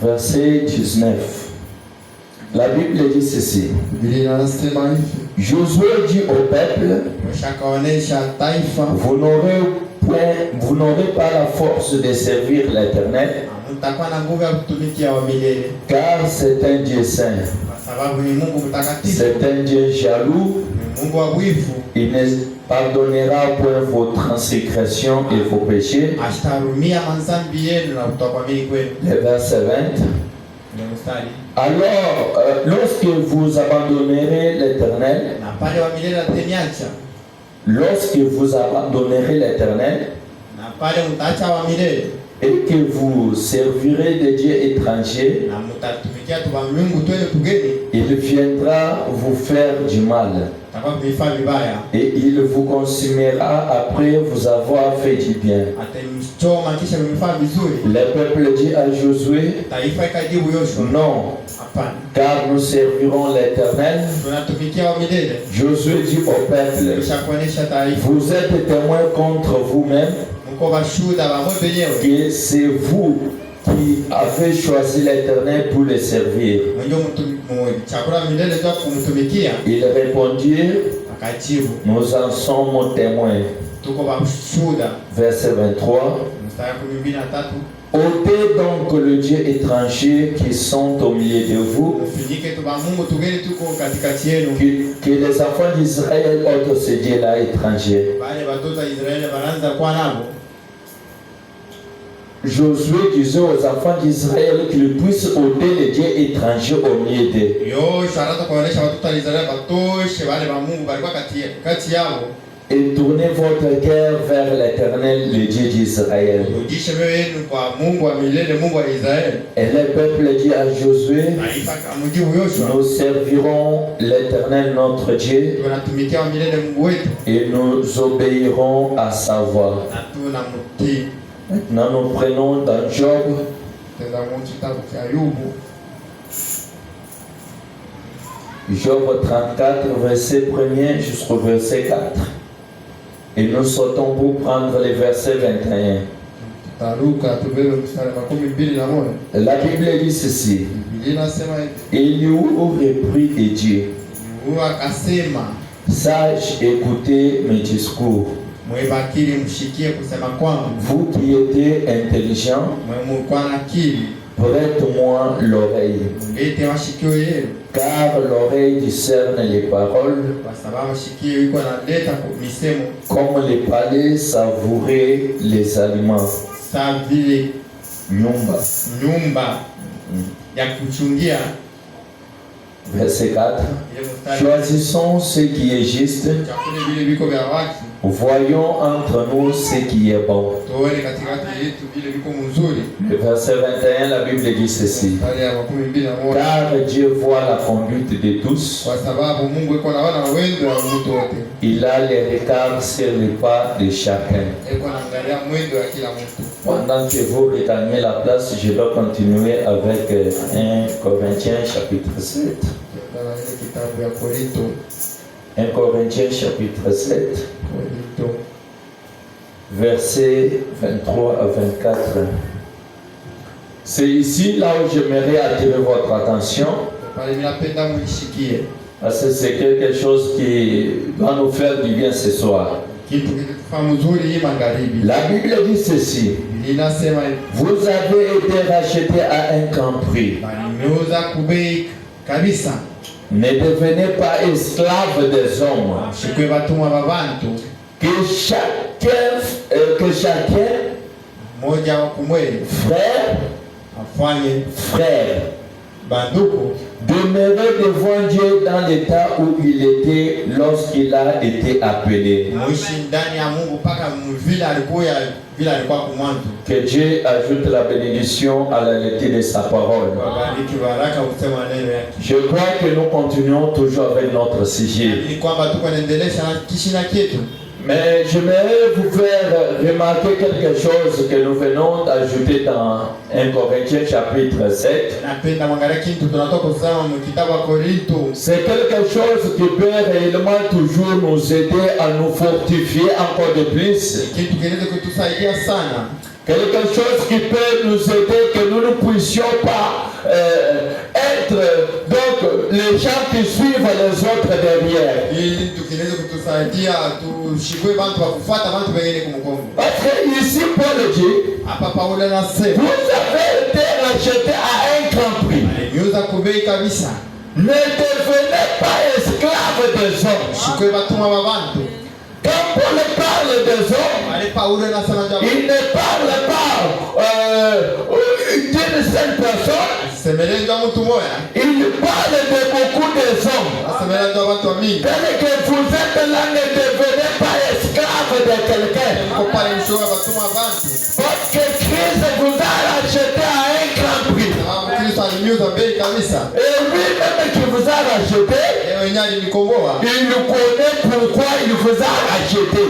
Verset 19. La Bible dit ceci. Josué dit au peuple, vous n'aurez pas la force de servir l'Éternel, car c'est un Dieu saint. C'est un Dieu jaloux. Il ne pardonnera point vos transgressions et vos péchés. Le verset 20. Alors, lorsque vous abandonnerez l'Éternel, et que vous servirez des dieux étrangers, il viendra vous faire du mal et il vous consumera après vous avoir fait du bien. Le peuple dit à Josué, non, car nous servirons l'Éternel. Josué dit au peuple, vous êtes témoins contre vous-même que c'est vous qui avez choisi l'Éternel pour le servir. Ils répondirent, nous en sommes témoins. Verset 23. Ôtez donc le Dieu étranger qui sont au milieu de vous, que les enfants d'Israël ôtent ce Dieu-là étranger. Josué disait aux enfants d'Israël qu'ils puissent ôter les dieux étrangers au milieu d'eux. Et tournez votre cœur vers l'Éternel, le Dieu d'Israël. Et le peuple dit à Josué, nous servirons l'Éternel notre Dieu et nous obéirons à sa voix. Maintenant nous prenons dans Job Job 34, verset 1er jusqu'au verset 4. Et nous sautons pour prendre les versets 21. La Bible dit ceci. Eliou reprit et dit, sage, écoutez mes discours. Vous qui étiez intelligent, prête-moi l'oreille, car l'oreille discerne les paroles, comme les palais savourer les aliments. Nyumba. Verset 4. Choisissons ce qui est juste. Voyons entre nous ce qui est bon. Le verset 21, la Bible dit ceci. Car Dieu voit la conduite de tous. Il a les regards sur les pas de chacun. Pendant que vous regagnez la place, je dois continuer avec 1 Corinthiens chapitre 7. 1 Corinthiens chapitre 7, versets 23 à 24. C'est ici là où j'aimerais attirer votre attention. Parce que c'est quelque chose qui va nous faire du bien ce soir. La Bible dit ceci. Vous avez été rachetés à un grand prix. Ne devenez pas esclaves des hommes. Que chacun, frère, demeurait devant Dieu dans l'état où il était lorsqu'il a été appelé. Que Dieu ajoute la bénédiction à la lecture de sa parole. Je crois que nous continuons toujours avec notre sujet. Mais j'aimerais vous faire remarquer quelque chose que nous venons d'ajouter dans 1 Corinthiens chapitre 7. C'est quelque chose qui peut réellement toujours nous aider à nous fortifier encore de plus. Quelque chose qui peut nous aider que nous ne puissions pas être donc les gens qui suivent les autres derrière. Parce que ici Paul dit, vous avez été racheté à un grand prix. Ne devenez pas esclaves des hommes. Quand Paul parle des hommes, il ne parle pas d'une seule personne. Il parle de beaucoup de hommes. Tel que vous êtes là, ne devenez pas esclaves de quelqu'un. Parce que Christ vous a racheté à un grand prix. Et lui-même qui vous a racheté, il connaît pourquoi il vous a racheté.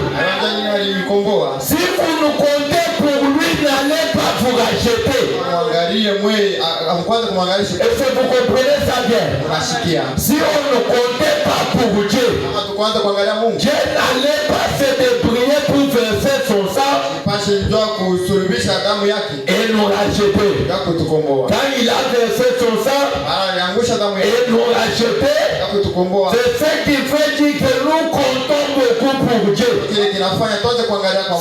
Si vous nous comptez pour lui, n'allez pas vous racheter. Est-ce que vous comprenez ça bien? Si on ne comptait pas pour Dieu, Dieu n'allait pas se débrouiller pour verser son sang et nous racheter. Quand il a versé son sang et nous racheter, c'est ce qui fait dire que nous comptons beaucoup pour Dieu.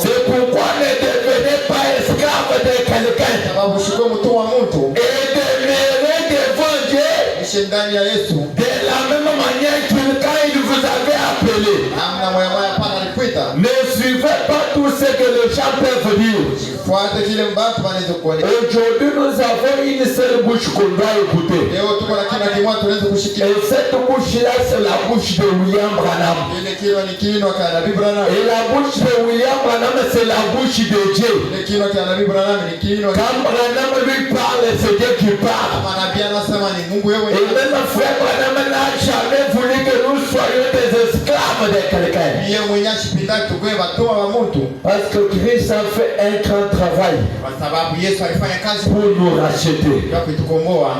C'est pourquoi ne devenez pas esclaves de quelqu'un et demeurez devant Dieu de la même manière que quand il vous avait appelé. Ne suivez pas tout ce que les gens peuvent dire. Aujourd'hui, nous avons une seule bouche qu'on doit écouter. Et cette bouche-là, c'est la bouche de William Branham. Et la bouche de William Branham, c'est la bouche de Dieu. Quand Branham lui parle, c'est Dieu qui parle. Et même frère Branham n'a jamais voulu que nous soyons des esclaves de quelqu'un. Parce que Christ a fait un grand travail pour nous racheter.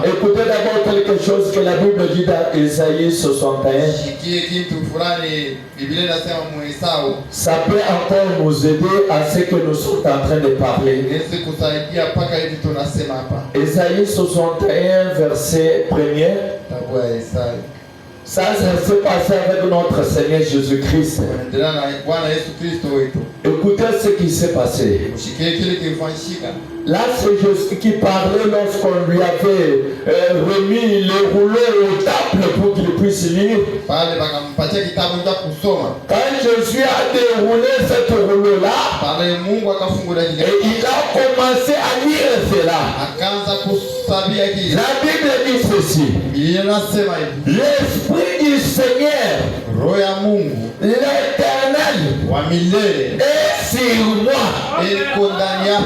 Écoutez d'abord quelque chose que la Bible dit dans Isaïe 61. Ça peut encore nous aider à ce que nous sommes en train de parler. Isaïe 61, verset 1er. Ça s'est passé avec notre Seigneur Jésus-Christ. Écoutez ce qui s'est passé. Là, c'est Jésus qui parlait lorsqu'on lui avait remis le rouleau aux tables pour qu'il puisse lire. Quand Jésus a déroulé ce rouleau-là, et il a commencé à lire cela. La Bible dit ceci. L'Esprit du Seigneur, l'Éternel, est sur moi.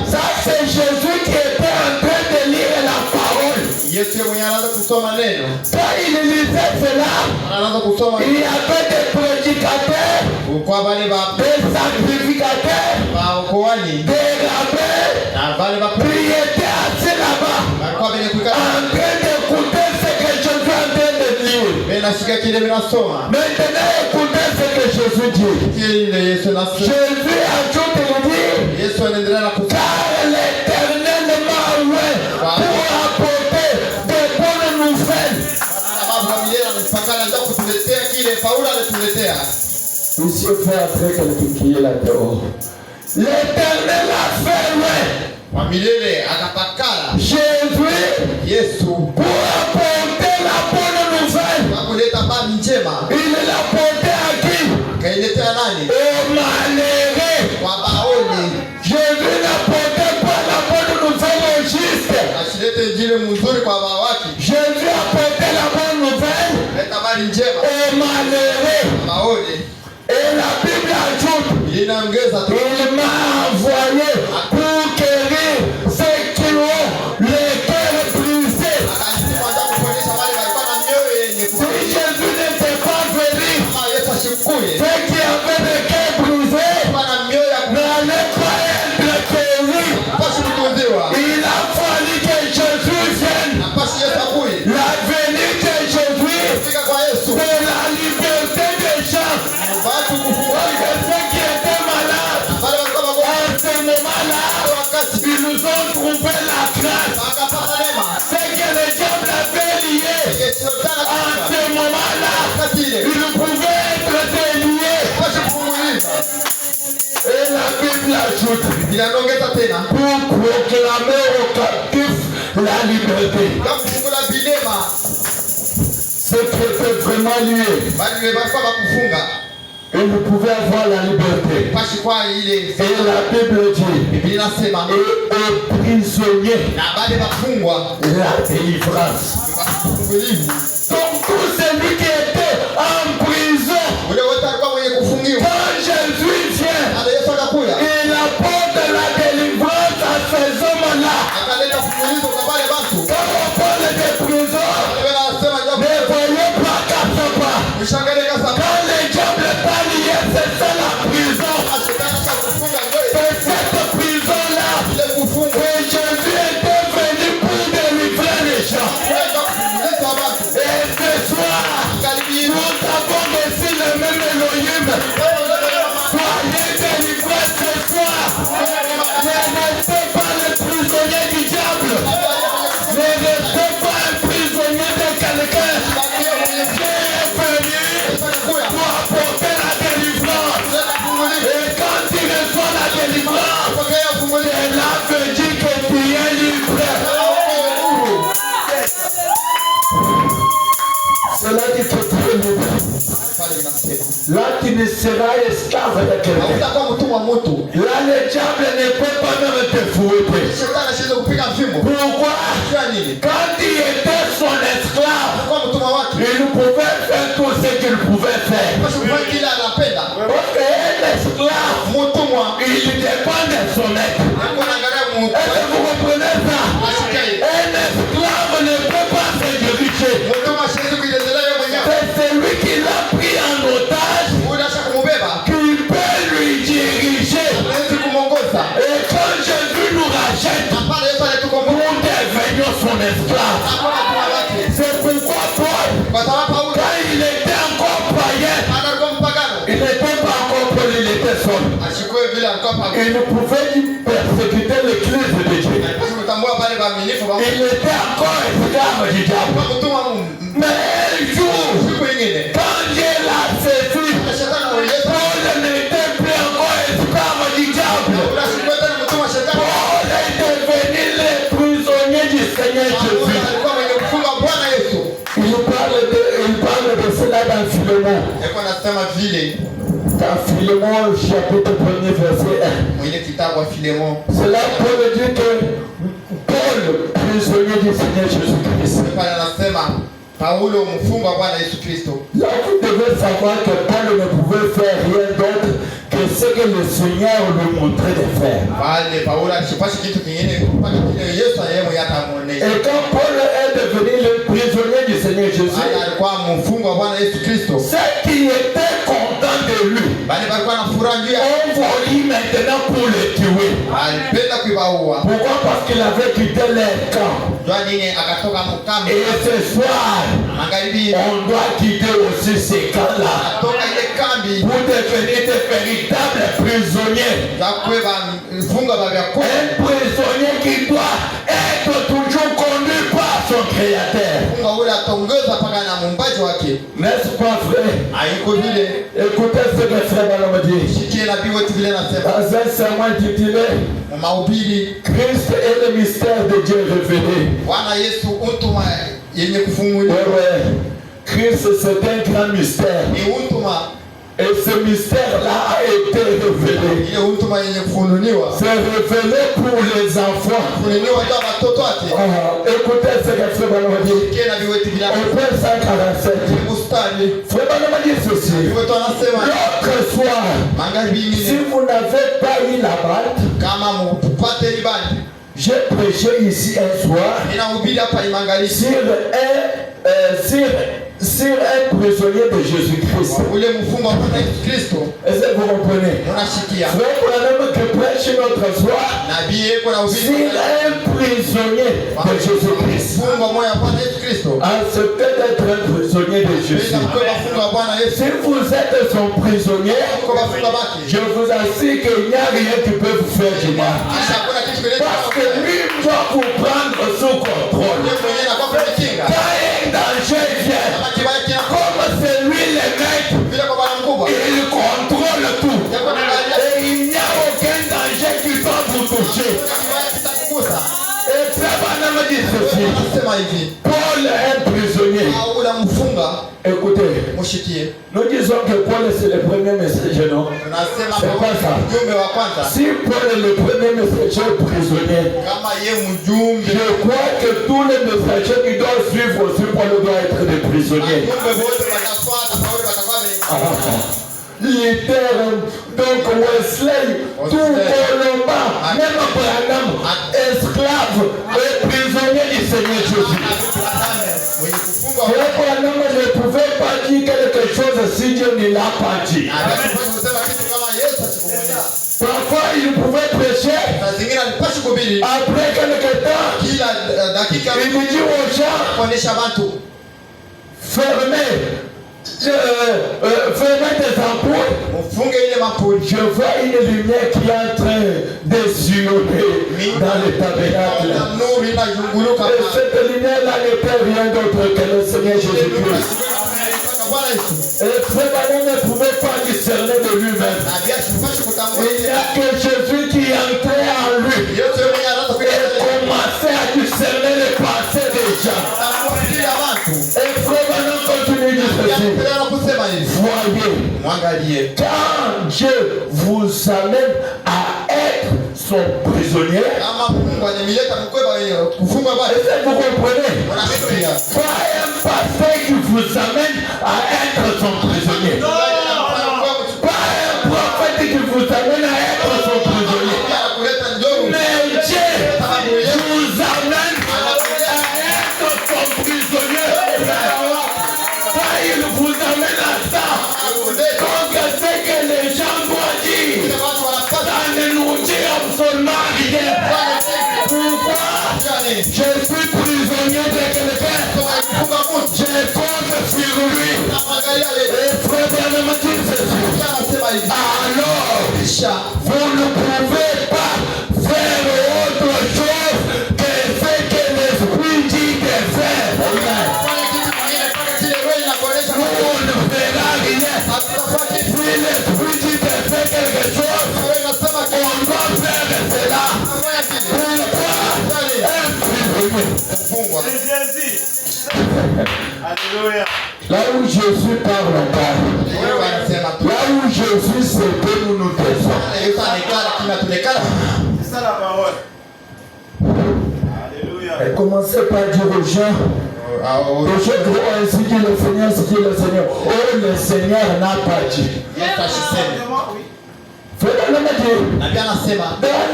Ça, c'est Jésus qui était en train de lire la parole. Quand il lisait cela, il y avait des prédicateurs, des sacrificateurs, des rabbins qui étaient assis là-bas en train d'écouter ce que Jésus est en train de lire. Maintenant, écoutez ce que Jésus dit. Jésus ajoute et dit, car l'Éternel m'a envoyé pour apporter des bonnes nouvelles. Ici, il faut entrer quelqu'un qui est là dehors. L'Éternel a fait Jésus pour apporter la bonne nouvelle. Il l'a porté à qui? Aux malheureux. Jésus n'apportait pas la bonne nouvelle aux justes. Jésus apportait la bonne nouvelle aux malheureux. Et la Bible ajoute, il m'a envoyé pour guérir ceux qui ont le cœur brisé. Si Jésus n'était pas venu, ceux qui avaient le cœur brisé n'allaient pas être guéris. Il a fallu que Jésus vienne. La venue de Jésus, c'est la liberté des gens. Parce que ceux qui étaient malades, à ce moment-là, rajoute pour proclamer aux captifs la liberté. Ce qui était vraiment lié, il ne pouvait avoir la liberté. Et la Bible dit, et aux prisonniers la délivrance. Donc tout celui qui était en prison, quand Jésus vient, il apporte la délivrance à ces hommes-là. Quand on parle de prison, ne voyez pas qu'à ce pas. Quand les diables pas liés, c'est ça la prison. C'est cette prison-là que Jésus était venu pour délivrer les gens. Et ce soir, nous avons aussi le même Elohim. Soyez délivrés ce soir. Ne restez pas les prisonniers du diable. Ne restez pas un prisonnier de quelqu'un. Dieu est venu pour apporter la délivrance. Et quand il reçoit la délivrance, cela veut dire que tu es libre. Cela dit que tu es libre. Là, tu ne seras esclave de quelqu'un. Là, le diable ne peut pas même te fouetter. Pourquoi? Quand il était son esclave, il pouvait faire tout ce qu'il pouvait faire. Parce qu'un esclave, il dépend de son maître. Est-ce que vous comprenez ça? Un esclave ne peut pas se diriger. C'est celui qui l'a pris en otage qui peut lui diriger. Et quand Jésus nous rachète, nous devenons son esclave. C'est pourquoi Paul, quand il était encore païen, il n'était pas encore Paul, il était seul. Il ne pouvait persécuter l'église de Dieu. Il était encore esclave du diable. Mais un jour, quand Dieu l'a saisi, Paul n'était plus encore esclave du diable. Paul est devenu le prisonnier du Seigneur Jésus. Il parle de cela dans Philémon. Dans Philémon, chapitre 1er, verset 1. C'est là Paul dit que Paul, prisonnier du Seigneur Jésus-Christ. Là, vous devez savoir que Paul ne pouvait faire rien d'autre que ce que le Seigneur lui montrait de faire. Et quand Paul est devenu le prisonnier du Seigneur Jésus, ceux qui étaient contents de lui ont voulu maintenant pour le tuer. Pourquoi? Parce qu'il avait quitté leur camp. Et ce soir, on doit quitter aussi ces camps-là pour devenir des véritables prisonniers. Un prisonnier qui doit être toujours conduit par son Créateur. N'est-ce pas vrai? Écoutez ce que frère Balaam dit. Dans un sermon intitulé Christ est le mystère de Dieu révélé. Christ, c'est un grand mystère. Et ce mystère-là a été révélé. C'est révélé pour les enfants. Écoutez ce que Frère Balaam dit. Au Père 147. Frère Balaam dit ceci. L'autre soir, si vous n'avez pas eu la batte, j'ai prêché ici un soir sur un prisonnier de Jésus-Christ. Est-ce que vous comprenez? Frère Branham qui prêche notre soir sur un prisonnier de Jésus-Christ. Acceptez d'être un prisonnier de Jésus. Si vous êtes son prisonnier, je vous assure qu'il n'y a rien qui peut vous faire du mal. Parce que lui doit vous prendre sous contrôle. Quand un danger vient, comme c'est lui le maître, il contrôle tout. Et il n'y a aucun danger qui dit ceci. Paul est prisonnier. Écoutez, nous disons que Paul c'est le premier messager, non? C'est pas ça. Si Paul est le premier messager prisonnier, je crois que tous les messagers qui doivent suivre aussi, Paul doit être des prisonniers. Luther, donc Wesley, tout Colomba, même Abraham, esclave et prisonnier du Seigneur Jésus. Abraham ne pouvait pas dire quelque chose si Dieu ne l'a pas dit. Parfois il pouvait prêcher. Après quelque temps, il dit aux gens, fermez des ampoules. Je vois une lumière qui est en train de sillonner dans le tabernacle. Et cette lumière-là n'était rien d'autre que le Seigneur Jésus-Christ. Et Frère ne pouvait pas discerner de lui-même. Il n'y a que Jésus qui entrait en lui et commençait à discerner les pensées des gens. Et Frère continue de ceci. Voyez, quand Dieu vous amène à être son prisonnier, est-ce que vous comprenez? Pas un pasteur qui vous amène à être son prisonnier. Pas un prophète qui vous amène à être son prisonnier. Mais Dieu vous amène à être son prisonnier. Quand il vous amène à ça, donc c'est que les gens doivent dire, ça ne nous dit absolument rien. Pourquoi? Je suis prisonnier de quelqu'un. Je compte sur lui. Et Frère Branham dit ceci. Alors, vous ne pouvez pas faire autre chose que ce que l'Esprit dit de faire. Vous ne ferez rien. Si l'Esprit dit de faire quelque chose, on doit faire cela. Pourquoi? Alléluia. Là où Jésus parle, on parle. Là où Jésus c'est que nous nous taisons. C'est ça la parole. Alléluia. Et commencez par dire aux gens, ainsi dit le Seigneur, ainsi dit le Seigneur. Oh, le Seigneur n'a pas dit. Dans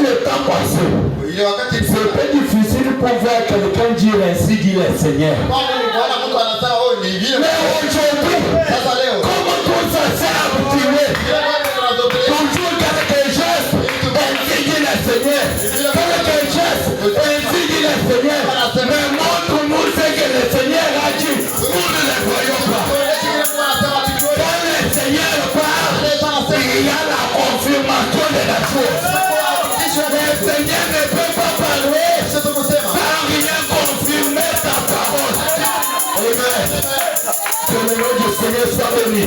le temps passé, c'était difficile pour voir quelqu'un dire ainsi dit le Seigneur. Mais aujourd'hui, comment tout ça s'est habitué? Toujours quelque chose, ainsi dit le Seigneur. Quelque chose, ainsi dit le Seigneur. Mais montre-nous ce que le Seigneur a dit. Nous ne le voyons pas. Quand le Seigneur parle, il y a la confirmation de la chose. Le Seigneur ne peut pas parler sans rien confirmer sa parole. Amen. Que le nom du Seigneur soit béni.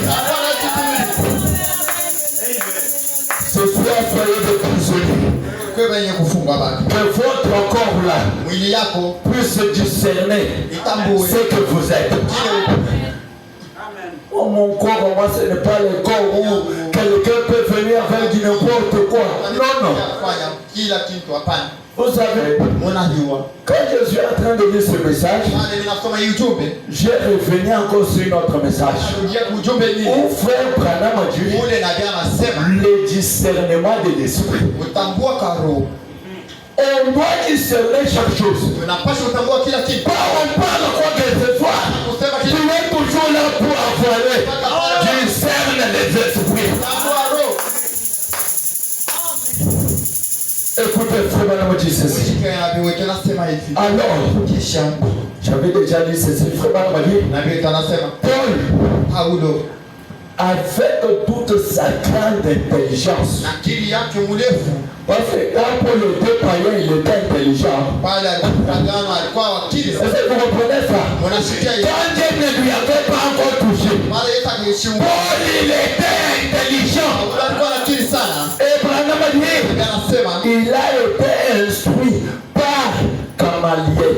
Ce soir, soyez des prisonniers. Que votre corps là puisse discerner ce que vous êtes. Oh, mon corps, moi, ce n'est pas le corps où quelqu'un peut venir avec du n'importe quoi. Non, non. Vous savez, quand je suis en train de lire ce message, j'ai revenu encore sur notre message. Où Frère Branham a dit le discernement de l'esprit. On doit discerner chaque chose. On parle quoi que ce soit. Tu es toujours là pour avaler. Discerne les esprits. Écoutez, Frère Branham dit ceci. Alors, j'avais déjà dit ceci. Frère Branham dit Paul, avec toute sa grande intelligence, parce que quand Paul était païen, il était intelligent. Est-ce que vous comprenez ça? Quand Dieu ne lui avait pas encore touché, Paul il était intelligent. Et Branham dit il a été instruit par Gamaliel.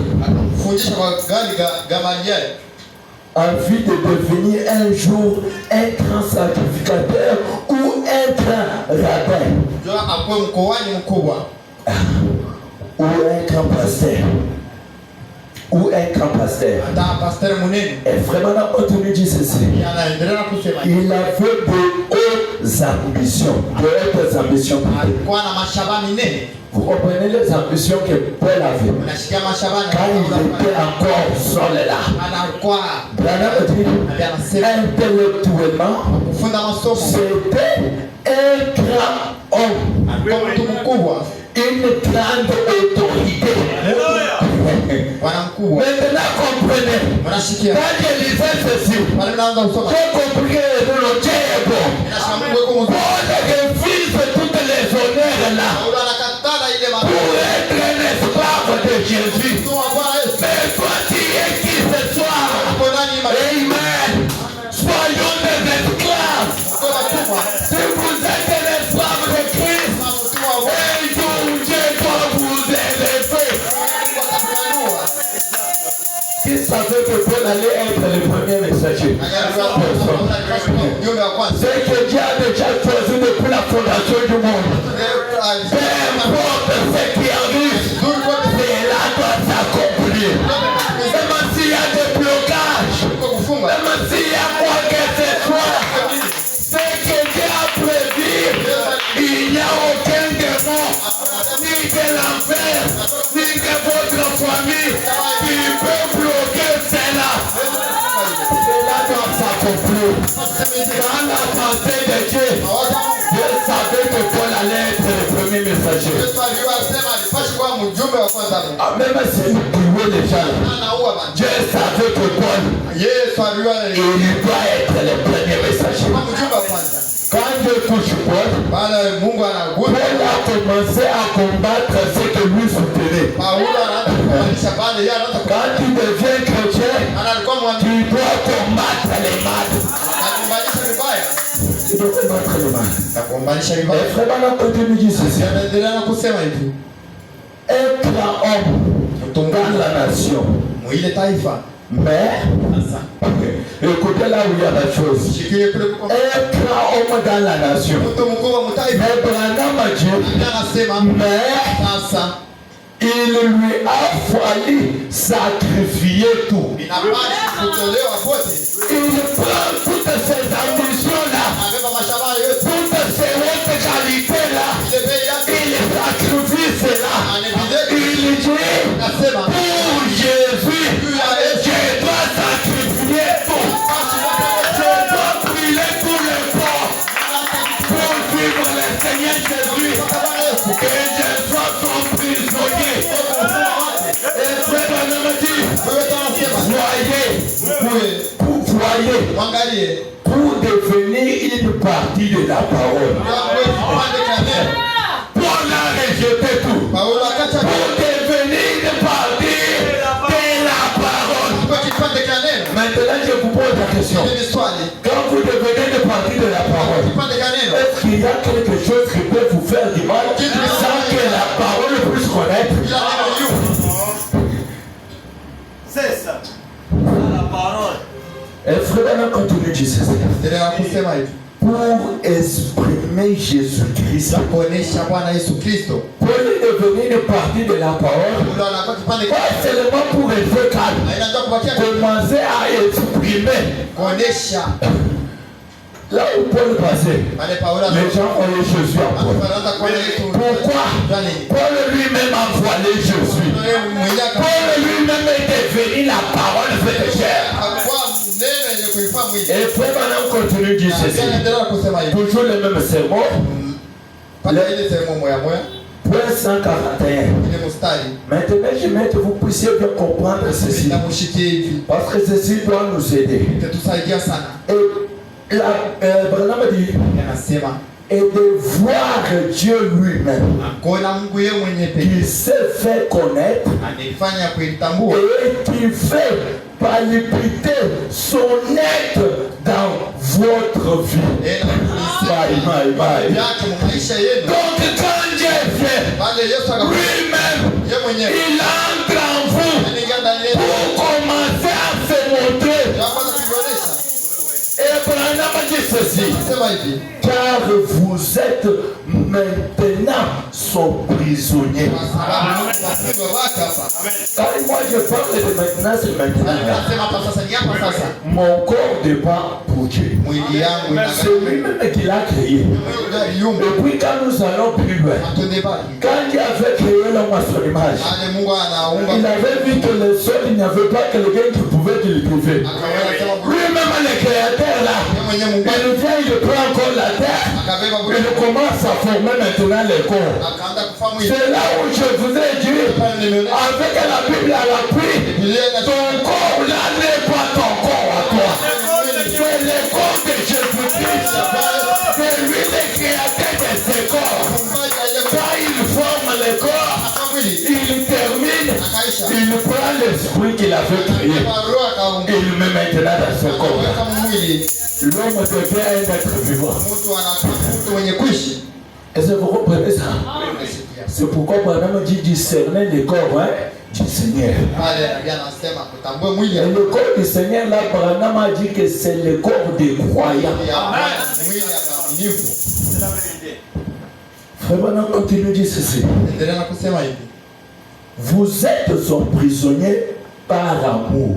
envie de devenir un jour un grand sacrificateur ou un grand rabbin ou un grand pasteur. Ou un grand pasteur. Et vraiment, on continue de dire ceci. Il avait de hautes ambitions. De hautes ambitions. Vous comprenez les ambitions que Paul avait quand il était encore seul là. Branham dit intellectuellement, c'était un grand homme. Une grande autorité. Maintenant comprenez. Quand je lisais ceci, j'ai compris que le Dieu est bon. Paul refuse toutes les honneurs là pour être un esclave de Jésus. Mais toi tu es qui ce soir? Amen. Soyons des esclaves. Si vous êtes un esclave de Christ, qui savait que Paul allait être le premier messager? C'est que Dieu a déjà choisi depuis la fondation du monde. Peu importe ce qui arrive, cela doit s'accomplir. Même s'il y a des blocages, même s'il y a quoi que ce soit, ce que Dieu a prévu, il n'y a aucun démon, ni de l'enfer, ni de votre famille qui peut bloquer cela. Cela doit s'accomplir. Dans la pensée de Dieu, Dieu savait que Paul allait être le premier messager. Même s'il tuait les gens, Dieu savait que Paul, il doit être le premier messager. Quand Dieu touche Paul, Paul a commencé à combattre ce que lui soutenait. Quand tu deviens chrétien, tu dois combattre les mal. Tu dois combattre les mal. Et vraiment, on continue de dire ceci. Un grand homme dans la nation. Mais, écoutez là où il y a la chose. Un grand homme dans la nation. Mais Branham a dit, mais il lui a fallu sacrifier tout. Il prend toutes ces ambitions-là, toutes ces hautes qualités-là, il sacrifie cela. Il dit, pour Jésus, je dois sacrifier tout. Je dois brûler tout le corps pour suivre le Seigneur Jésus. Que je sois son prisonnier. Et frère Branham dit, voyez, pour devenir une partie de la parole. Paul a rejeté tout. Pour devenir une partie de la parole. Maintenant, je vous pose la question. Quand vous devenez une partie de la parole, est-ce qu'il y a quelque chose qui peut vous faire du mal sans que la parole puisse connaître? C'est ça. La parole. Et frère, continue de dire ceci. Pour exprimer Jésus-Christ, pour devenir une partie de la parole, pas seulement pour être calme, commencer à exprimer. Là où Paul passait, les gens voyaient Jésus en Paul. Pourquoi? Paul lui-même a voilé Jésus. Paul lui-même est devenu la parole faite chair. Et frère, maintenant on continue de dire ceci. Toujours le même sermon. Point 141. Maintenant, je mets que vous puissiez bien comprendre ceci. Parce que ceci doit nous aider. Et Branham dit, et de voir Dieu lui-même qui s'est fait connaître et qui fait palpiter son être dans votre vie. Donc quand Dieu vient lui-même, il entre en vous pour Branham dit ceci. Car vous êtes maintenant son prisonnier. Moi je parle de maintenant, c'est maintenant. Mon corps dépend pour Dieu. C'est lui-même qui l'a créé. Et puis quand nous allons plus loin, quand Dieu avait créé l'homme à son image, il avait vu que le sol, il n'y avait pas quelqu'un qui pouvait cultiver. Lui-même le créateur là, il vient, il prend encore la terre, il commence à former maintenant les corps. C'est là où je vous ai dit, avec la Bible à l'appui, ton corps là n'est pas ton corps à toi. C'est le corps de Jésus-Christ. C'est lui le créateur de ce corps. Quand il forme le corps, il termine, il prend l'esprit qu'il avait créé et il met maintenant dans ce corps. L'homme devient un être vivant. Est-ce que vous comprenez ça? C'est pourquoi Branham dit discerner le corps du Seigneur. Et le corps du Seigneur, là, Branham a dit que c'est le corps des croyants. Frère Branham continue de dire ceci. Vous êtes son prisonnier par amour.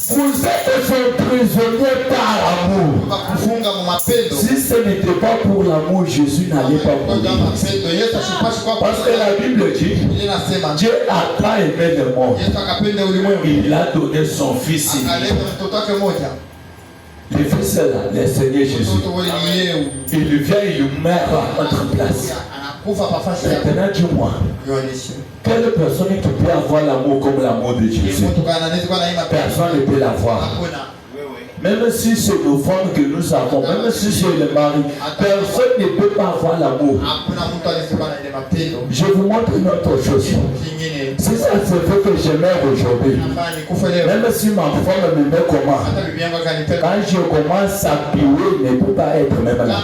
Vous êtes son prisonnier par amour. Si ce n'était pas pour l'amour, Jésus n'allait pas mourir. Parce que la Bible dit, Dieu a tant aimé le monde, il a donné son Fils. Le Fils là, le Seigneur Jésus, il vient, il meurt à notre place. Maintenant, dis-moi, quelle personne qui peut avoir l'amour comme l'amour de Jésus? Personne ne peut l'avoir. Même si c'est nos femmes que nous avons, même si c'est le mari, personne ne peut pas avoir l'amour. Je vous montre une autre chose. Si ça se fait que je meurs aujourd'hui, même si ma femme me met comment, quand je commence à puer, il ne peut pas être même là.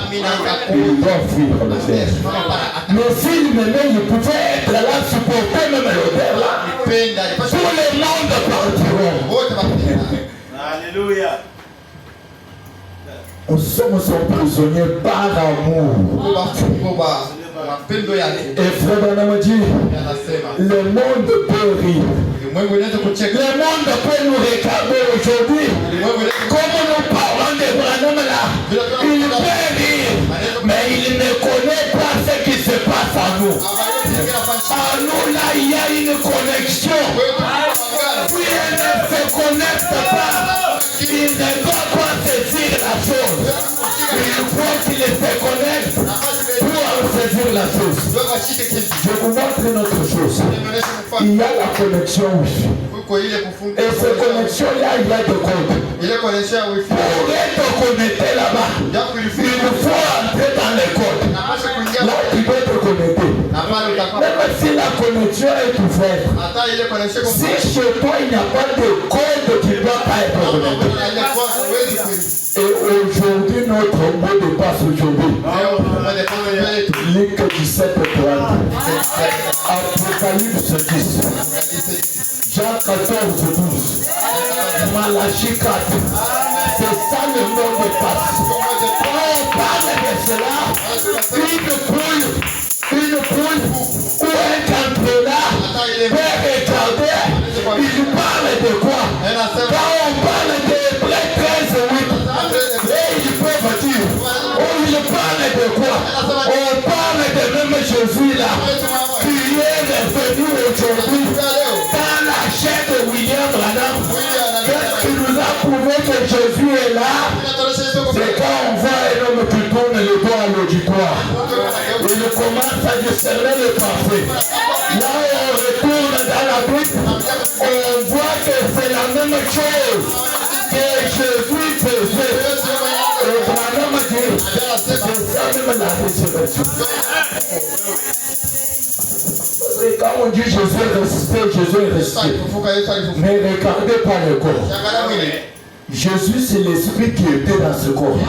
Il doit fuir le fer. Mais s'il me met, il pouvait être là, supporter même l'odeur là. Tout le monde partiront. Alléluia. Nous sommes son prisonnier par amour. Et frère Branham dit, le monde peut rire. Le monde peut nous regarder aujourd'hui. Comme nous parlons de Branham là, il peut rire, mais il ne connaît pas ce qui se passe à nous. À nous là, il y a une connexion. Puis elle ne se connecte pas. Il ne doit pas saisir la chose. Il faut qu'il se connecte pour saisir la chose. Je vous montre une autre chose. Il y a la connexion Wi-Fi. Et cette connexion-là, il y a des codes. Pour être connecté là-bas, il faut entrer dans les codes. Là, tu peux te connecter. Même si la connexion est ouverte, si chez toi il n'y a pas de code, tu ne dois pas être connecté. Et aujourd'hui, notre mot de passe aujourd'hui, Luc 17, 30, Apocalypse 10, Jean 14, 12, Malachie 4, c'est ça le mot de passe. Quand on parle de cela, une poule ou un cantonat peut regarder, il parle de quoi? Quand on parle de Hébreux 13, 8, il peut me dire, oh, il parle de quoi? On parle de même Jésus là, qui est revenu aujourd'hui dans la chair de William Branham. Qu'est-ce qui nous a prouvé que Jésus est là? C'est quand on voit un homme qui tourne le doigt à l'auditoire. Il commence à discerner le parfait. Là où on retourne dans la Bible, on voit que c'est la même chose que Jésus faisait. Et Branham dit, c'est ça même la résurrection. Et quand on dit Jésus est ressuscité, Jésus est ressuscité. Mais regardez pas le corps. Jésus, c'est l'esprit qui était dans ce corps.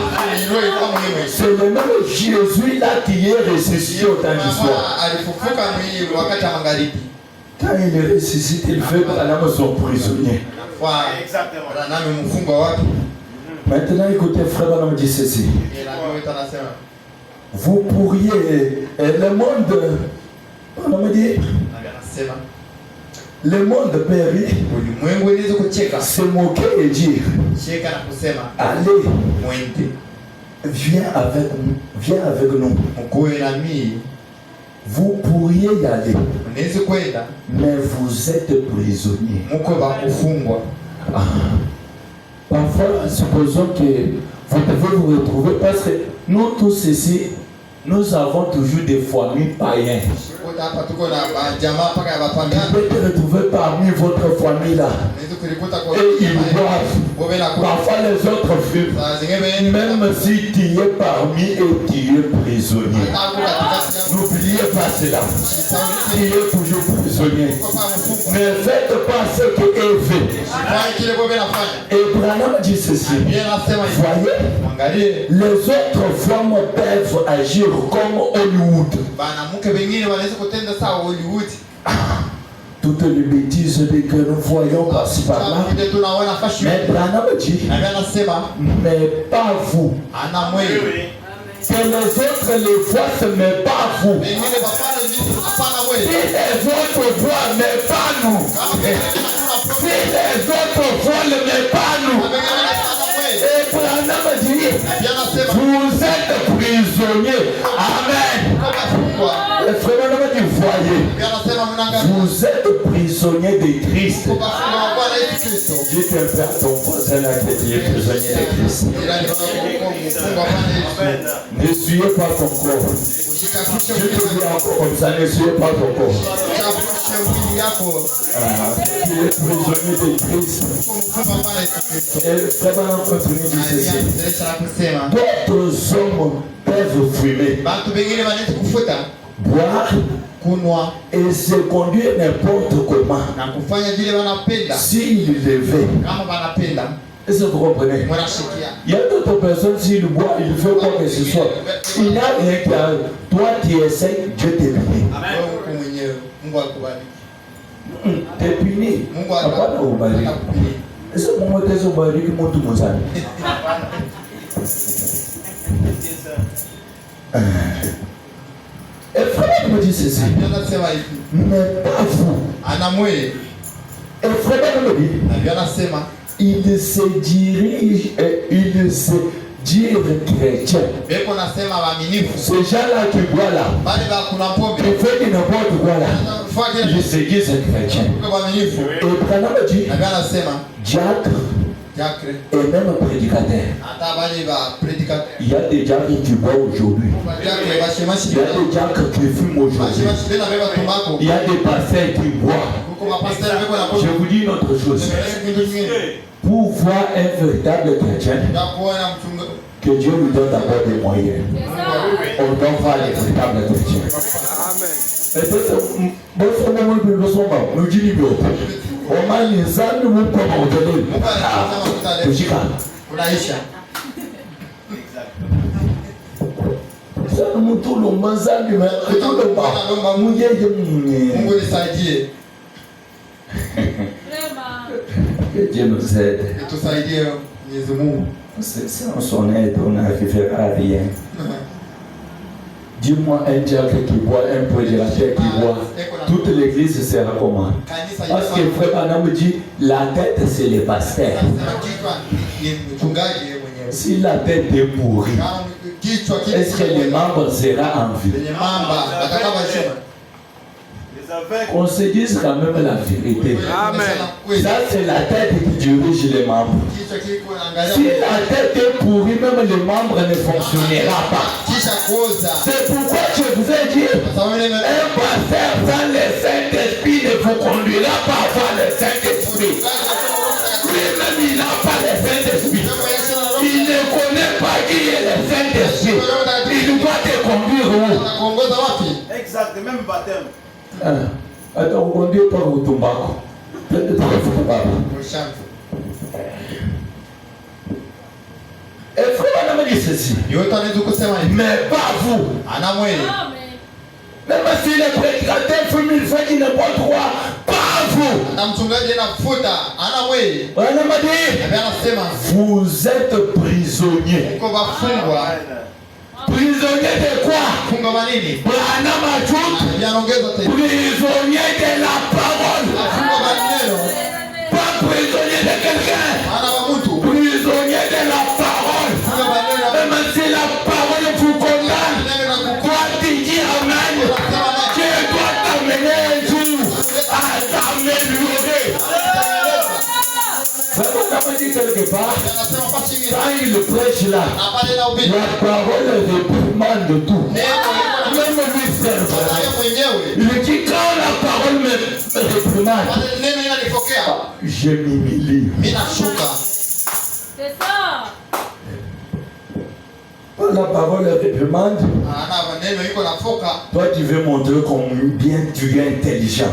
C'est le même Jésus là qui est ressuscité au temps d'histoire. Quand il ressuscite, il fait Branham son prisonnier. Exactement. Maintenant, écoutez, frère Branham dit ceci. Vous pourriez, le monde, Branham dit, le monde périt, se moquer et dire, allez, viens avec nous. Vous pourriez y aller, mais vous êtes prisonnier. Parfois, supposons que vous devez vous retrouver, parce que nous tous ici, nous avons toujours des familles païennes. Vous pouvez te retrouver parmi votre famille là. Et ils boivent. Parfois les autres fument. Même si tu es parmi et tu es prisonnier. N'oubliez pas cela. Tu es toujours prisonnier. Ne faites pas ce que Ève fait. Et Branham dit ceci. Voyez, les autres femmes peuvent agir comme Hollywood. Toutes les bêtises que nous voyons par-ci par-là. Mais Branham dit, mais pas vous. Que les autres les voient, mais pas vous. Si les autres voient, mais pas nous. Si les autres voient, mais pas nous. Et Branham dit, vous êtes prisonniers. Amen. Le frère Branham dit, voyez, vous êtes prisonniers de Christ. Dites un peu à ton voisin là que tu es prisonnier de Christ. Ne suyez pas ton corps. Je te dis encore comme ça, ne suyez pas ton corps. Tu es prisonnier de Christ. Et le frère Branham continue de dire ceci. D'autres hommes peuvent fumer, boire et se conduire n'importe comment. S'ils levaient. Est-ce que vous comprenez? Il y a d'autres personnes, s'ils boivent, ils font quoi que ce soit. Il n'y a rien qui arrive. Toi, tu essaies, Dieu t'est puni. T'es puni. Est-ce que moi, t'es au baril qui monte mon âme? Et frère me dit ceci. Mais pas vous. Et frère me dit, il se dirige et il se dit chrétien. Ces gens-là qui boivent là, qui font n'importe quoi là, ils se disent chrétien. Et Branham dit, diacre et même prédicateur. Il y a des diacres qui boivent aujourd'hui. Il y a des diacres qui fument aujourd'hui. Il y a des pasteurs qui boivent. Je vous dis une autre chose. Pour voir un véritable chrétien, que Dieu lui donne d'abord des moyens. On doit voir les véritables chrétiens. Peut-être, nous disons, on m'a dit ça, nous ne pouvons pas donner. Ça nous tout le monde, ça nous tout le que Dieu nous aide. Sans son aide, on n'arrivera à rien. Dis-moi un diacre qui boit, un prédicateur qui boit, toute l'église sera comment? Parce que frère Branham me dit, la tête c'est les pasteurs. Si la tête est pourrie, est-ce que les membres seront en vie? On se dise quand même la vérité. Amen. Ça c'est la tête qui dirige les membres. Si la tête est pourrie, même les membres ne fonctionneront pas. C'est pourquoi je vous ai dit, un pasteur sans le Saint-Esprit ne vous conduira pas à voir le Saint-Esprit. Lui-même il n'a pas le Saint-Esprit. Il ne connaît pas qui est le Saint-Esprit. Il doit te conduire où? Exact, même baptême. Attends, on conduit pas au tobacco. Et frère, on a dit ceci. Mais pas vous. Même si le prédicateur fume, il fait qu'il n'importe quoi. Pas vous. Vous êtes prisonniers. Prisonnier de quoi? Prisonnier de la parole. Pas prisonnier de quelqu'un. Prisonnier de la parole. Même si la parole vous condamne, toi tu dis amen. Dieu doit t'amener un jour à t'améliorer. Ça dit quelque part, quand il prêche là, la parole réprimande tout. Même lui frère, il dit quand la parole me réprimande, je m'humilie. C'est ça. Quand la parole réprimande, toi tu veux montrer combien tu es intelligent.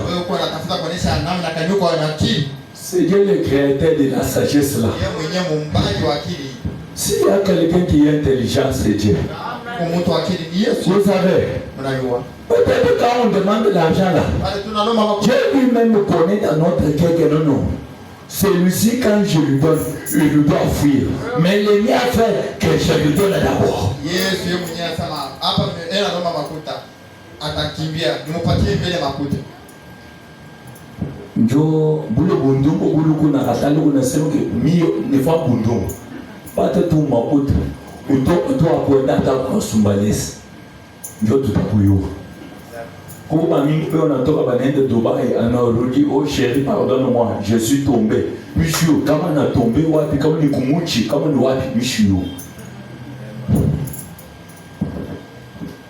C'est Dieu le créateur de la sagesse là. S'il y a quelqu'un qui est intelligent, c'est Dieu. Vous savez, peut-être quand on demande l'argent là, Dieu lui-même connaît dans notre cœur que non. Celui-ci, quand je lui donne, il doit fuir. Mais l'ennemi a fait que je lui donne d'abord. Njo bule bundumbo bulu kuna katali kuna sema ke mio ne fa bundumbo pata tu makuta uto akwenda hata kwa sumbalesi njo tutakuyo kwa mimi pe unatoka banaenda Dubai anarudi oh chérie pardonne-moi je suis tombé monsieur kama na tombé wapi kama ni kumuchi kama ni wapi monsieur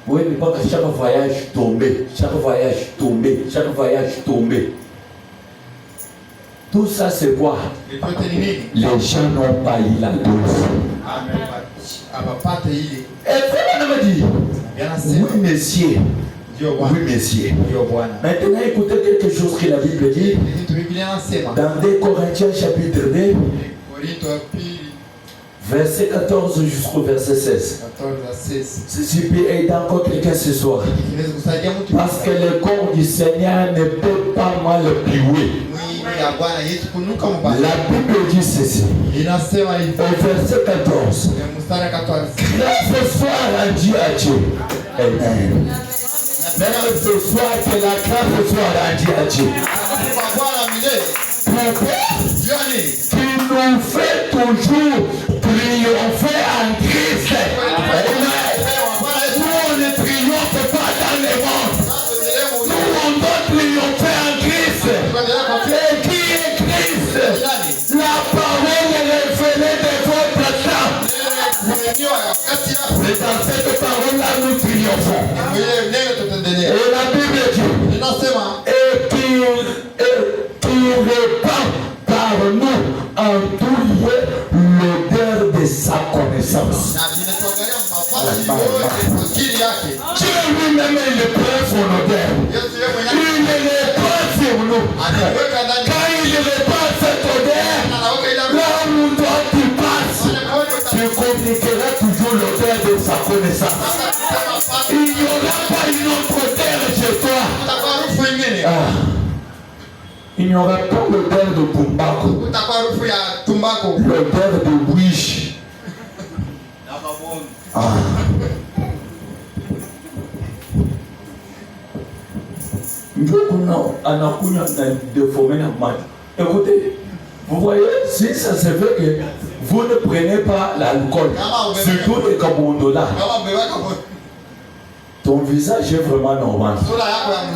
ouais mais pas chaque voyage tombé chaque voyage tombé. Tout ça c'est quoi? Les gens n'ont pas eu la dose. Et comment on me dit? Oui messieurs. Oui messieurs. Maintenant écoutez quelque chose que la Bible dit. Dans 2 Corinthiens chapitre 2. Verset 14 jusqu'au verset 16. Ceci peut aider encore quelqu'un ce soir. Parce que le corps du Seigneur ne peut pas mal plier. La Bible dit ceci. Au verset 14. Grâce soit rendue à Dieu. Amen. Maintenant ce soir que la grâce soit rendue à Dieu. Pourquoi? Qui nous fait toujours triompher en Christ. Amen. Nous on ne triomphe pas dans le monde. Nous on doit triompher en Christ. Et qui est Christ? La parole révélée de votre temps. C'est dans cette parole-là nous triomphons. Et la Bible dit, et qui répand par nous en tout lieu l'odeur de sa connaissance. Dieu lui-même il prend son odeur. Il répand sur nous. Quand il répand cette odeur, là où toi tu passes, tu communiqueras toujours l'odeur de sa connaissance. Il n'y aura pas une autre odeur chez toi. Il n'y aura pas l'odeur de Bumbako. L'odeur de Wish. Écoutez, vous voyez, si ça se fait que vous ne prenez pas l'alcool, surtout les kabondola, ton visage est vraiment normal.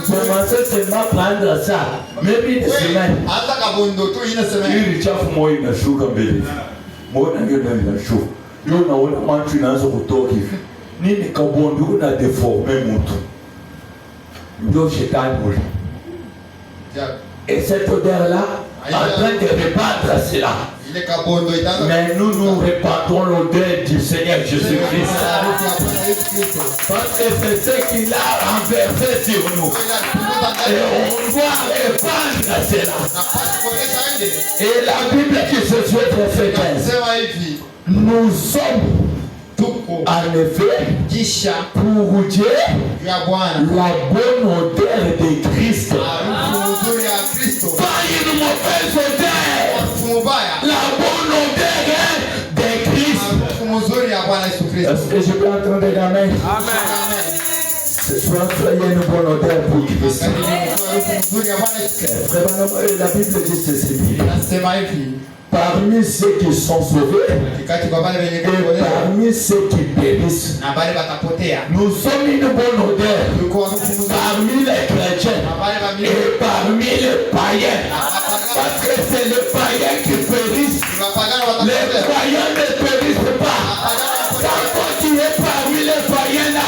Commencez seulement prendre ça, même une semaine. Il chauffe moi une chou comme bébé. Moi je n'ai pas chaud. Je n'ai pas mangé dans ce couteau qui fait. Ni les kabondo n'a déformé mon tout. Donc j'ai calmé. Et cette odeur-là, en train de répandre cela. Mais nous répandons l'odeur du Seigneur Jésus-Christ. Parce que c'est ce qu'il a renversé sur nous. Et on doit répandre cela. Et la Bible qui se souhaite fait nous sommes En effet, pour Dieu, la bonne odeur de Christ, pas une mauvaise odeur, la bonne odeur de Christ. Est-ce que je peux entendre amen? Amen. Ce soir, soyez une bonne odeur pour Christ. La Bible dit ceci. Parmi ceux qui sont sauvés et parmi ceux qui périssent, nous sommes une bonne odeur parmi les chrétiens et parmi les païens. Parce que c'est les païens qui périssent. Les païens ne périssent pas. Quand tu es parmi les païens là,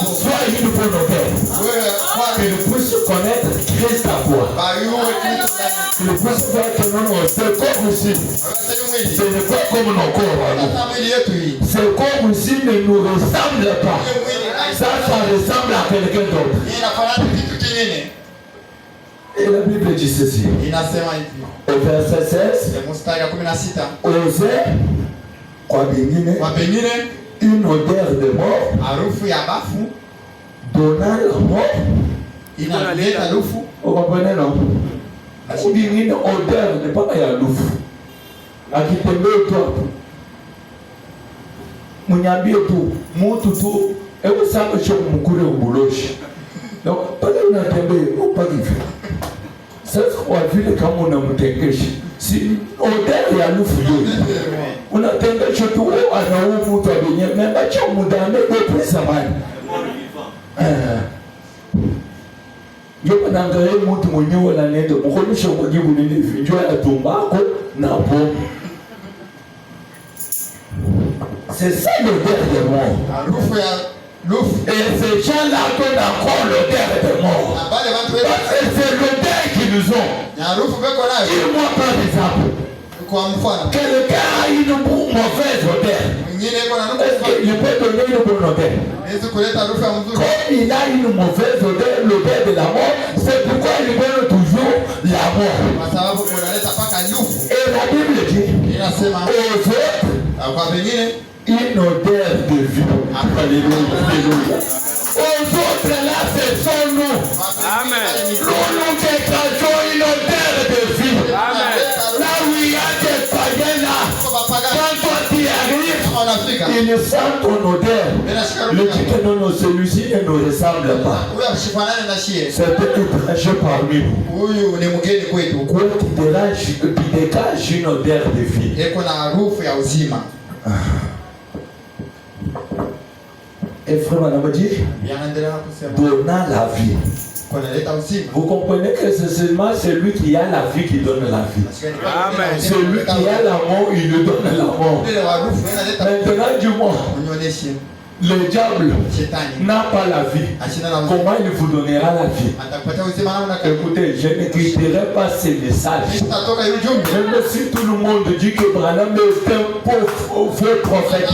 sois une bonne odeur. Que nous puissions connaître Christ à toi. Que nous puissions voir que nous, c'est comme ici. Ce n'est pas comme nos corps. Ce corps ici ne nous ressemble pas. Ça ressemble à quelqu'un d'autre. Et la Bible dit ceci. Au verset 16, osez une odeur de mort, donnant la mort. Vous comprenez, non? Une odeur de pas ya lufu. Akitembea toi. Munyambie tu, mtu tu, hebu sasa cho mkure ubuloshi. Donc pale unatembea upaki hivi. Sasa kwa vile kama unamtengesha, si odeur ya lufu yote. Unatengesha tu anaumu mtu abenye, memba cha mudame kwa zamani. Yoba nangaye mtu mwenyewe na nendo mkonisha kujibu nini vinjwa ya tumbako na pombe. C'est ça l'odeur de mort. Et ces gens-là donnent encore l'odeur de mort. Parce que c'est l'odeur qu'ils nous ont. Dis-moi par exemple, quelqu'un a une mauvaise odeur. Est-ce qu'il peut donner une bonne odeur? Comme il a une mauvaise odeur, l'odeur de la mort, c'est pourquoi il donne toujours la mort. Et la Bible dit aux autres une odeur de vie. Alléluia. Aux autres là, ce sont nous. Amen. Nous dégageons une odeur de vie. Amen. Là où il y a des païens là, quand toi tu arrives, ils sentent ton odeur. Le dit que non, celui-ci ne nous ressemble pas. C'est étranger parmi nous. Quoi qui dégage une odeur de vie. Et frère Manamadi, donnant la vie. Vous comprenez que c'est seulement celui qui a la vie qui donne la vie. Amen. Celui qui a la mort, il lui donne la mort. Maintenant, dis-moi, le diable n'a pas la vie. Comment il vous donnera la vie? Écoutez, je ne quitterai pas ces messages. Même si tout le monde dit que Branham est un faux prophète,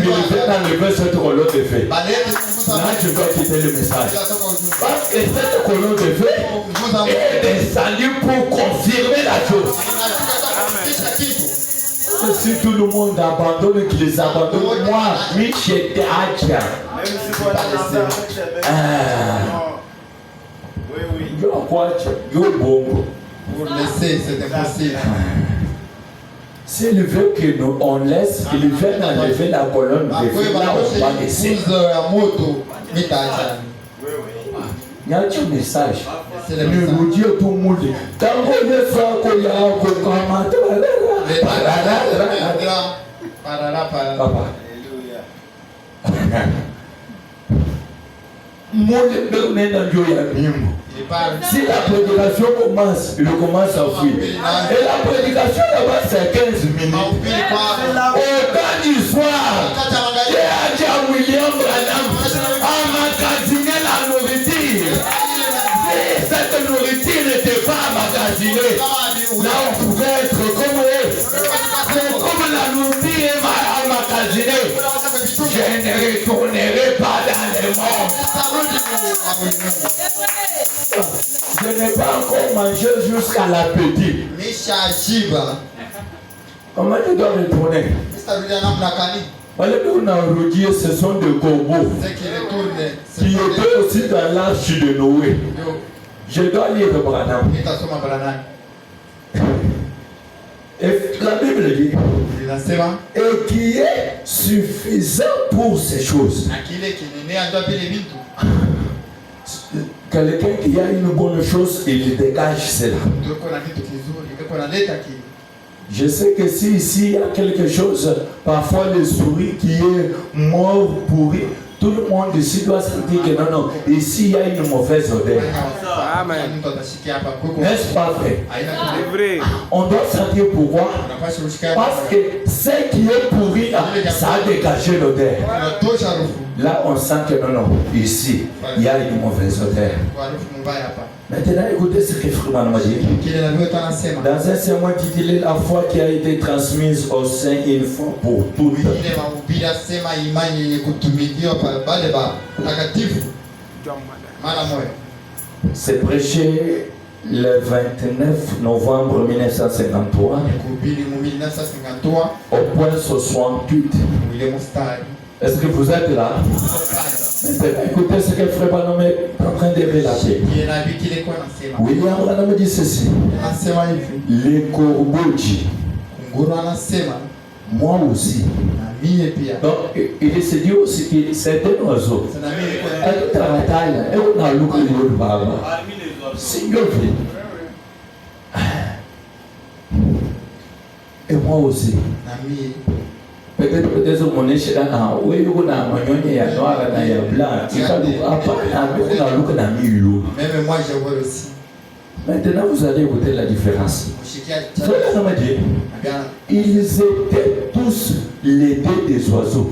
il fait enlever cette colonne de feu. Là, je dois quitter le message. Parce que cette colonne de feu est descendue pour confirmer la chose. Si tout le monde abandonne, qu'ils abandonnent, moi, Michel Théâtre. Yo quoi, yo bongo. Pour laisser, c'est impossible. S'il veut que nous on laisse, il veut enlever la colonne de feu, là on va laisser. Il y a un message. Le vous dit tout le monde. Tant qu'on est fort, qu'on y a un peu Papa. Si la prédication commence, il commence à fuir. Et la prédication là-bas, c'est 15 minutes. Au temps du soir, il y a William Branham à magasiner la nourriture. Si cette nourriture n'était pas magasinée, là on pouvait être comme eux. Comme la nourriture est emmagasinée, je ne retournerai pas dans le monde. Je n'ai pas encore mangé jusqu'à l'appétit. Comment tu dois retourner? Ce sont des corbeaux qui étaient aussi dans l'arche de Noé. Je dois lire le Branham. Et la Bible dit, et qui est suffisant pour ces choses. Quelqu'un qui a une bonne chose, il dégage cela. Je sais que si ici il y a quelque chose, parfois le souris qui est mort, pourri, tout le monde ici doit sentir que non, ici il y a une mauvaise odeur. Amen. N'est-ce pas vrai? On doit sentir pourquoi? Parce que ce qui est pourri, ça a dégagé l'odeur. Là, on sent que non, ici, il y a une mauvaise odeur. Maintenant, écoutez ce que Freeman m'a dit. Dans un sermon intitulé La foi qui a été transmise au sein une fois pour toutes. C'est prêché le 29 novembre 1953 au point 68. Est-ce que vous êtes là? Écoutez ce que Frère Branham est en train de relater. William Branham dit ceci. Les corbeaux dit, moi aussi. Donc, il se dit aussi que c'est un oiseau. Et moi aussi. Peut-être mon échelle a oui, on a magnoné à noir et à blanc. Même moi, je vois aussi. Maintenant, vous allez écouter la différence. Ils étaient tous les deux des oiseaux.